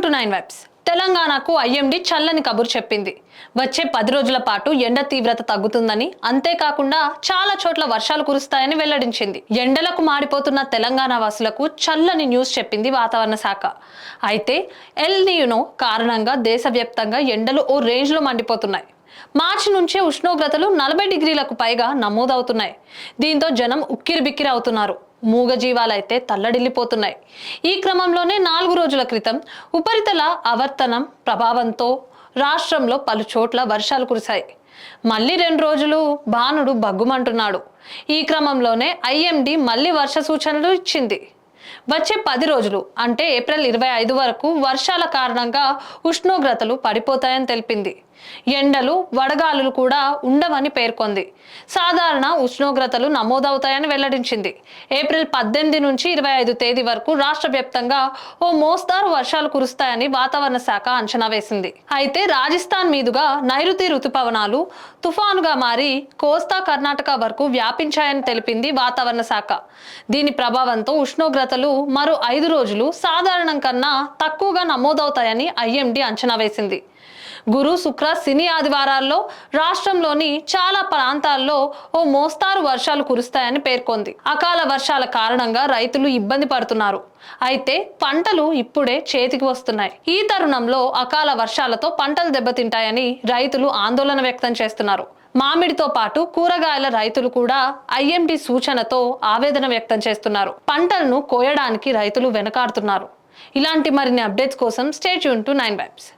To 9 vibes. తెలంగాణకు IMD చల్లని కబురు చెప్పింది. వచ్చే 10 రోజుల పాటు ఎండ తీవ్రత తగ్గుతుందని, అంతేకాకుండా చాలా చోట్ల వర్షాలు కురుస్తాయని వెల్లడించింది. ఎండలకు మాడిపోతున్న తెలంగాణ వాసులకు చల్లని న్యూస్ చెప్పింది వాతావరణ శాఖ. అయితే ఎల్ నినో కారణంగా దేశవ్యాప్తంగా ఎండలు ఓ రేంజ్లో మండిపోతున్నాయి. మార్చి నుంచే ఉష్ణోగ్రతలు 40 డిగ్రీలకు పైగా నమోదవుతున్నాయి. దీంతో జనం ఉక్కిరిబిక్కిరి అవుతున్నారు. మూగజీవాలైతే తల్లడిల్లిపోతున్నాయి. ఈ క్రమంలోనే 4 రోజుల క్రితం ఉపరితల ఆవర్తనం ప్రభావంతో రాష్ట్రంలో పలు చోట్ల వర్షాలు కురిశాయి. మళ్ళీ 2 రోజులు బాణుడు బగ్గుమంటున్నాడు. ఈ క్రమంలోనే ఐఎండీ మళ్ళీ వర్ష సూచనలు ఇచ్చింది. వచ్చే 10 రోజులు అంటే ఏప్రిల్ 25 వరకు వర్షాల కారణంగా ఉష్ణోగ్రతలు పడిపోతాయని తెలిపింది. ఎండలు వడగాలులు కూడా ఉండవని పేర్కొంది. సాధారణ ఉష్ణోగ్రతలు నమోదవుతాయని వెల్లడించింది. ఏప్రిల్ 18 నుంచి 25 తేదీ వరకు రాష్ట్ర వ్యాప్తంగా ఓ మోస్తారు వర్షాలు కురుస్తాయని వాతావరణ శాఖ అంచనా వేసింది. అయితే రాజస్థాన్ మీదుగా నైరుతి రుతుపవనాలు తుఫానుగా మారి కోస్తా కర్ణాటక వరకు వ్యాపించాయని తెలిపింది వాతావరణ శాఖ. దీని ప్రభావంతో ఉష్ణోగ్రతలు మరో 5 రోజులు సాధారణం కన్నా తక్కువగా నమోదవుతాయని ఐఎండీ అంచనా వేసింది. గురు, శుక్ర, శని ఆదివారాల్లో రాష్ట్రంలోని చాలా ప్రాంతాల్లో ఓ మోస్తారు వర్షాలు కురుస్తాయని పేర్కొంది. అకాల వర్షాల కారణంగా రైతులు ఇబ్బంది పడుతున్నారు. అయితే పంటలు ఇప్పుడే చేతికి వస్తున్నాయి. ఈ తరుణంలో అకాల వర్షాలతో పంటలు దెబ్బతింటాయని రైతులు ఆందోళన వ్యక్తం చేస్తున్నారు. మామిడితో పాటు కూరగాయల రైతులు కూడా ఐఎండీ సూచనతో ఆవేదన వ్యక్తం చేస్తున్నారు. పంటలను కోయడానికి రైతులు వెనకాడుతున్నారు. ఇలాంటి మరిన్ని అప్డేట్స్ కోసం స్టే ట్యూన్ టు 9 వైబ్స్.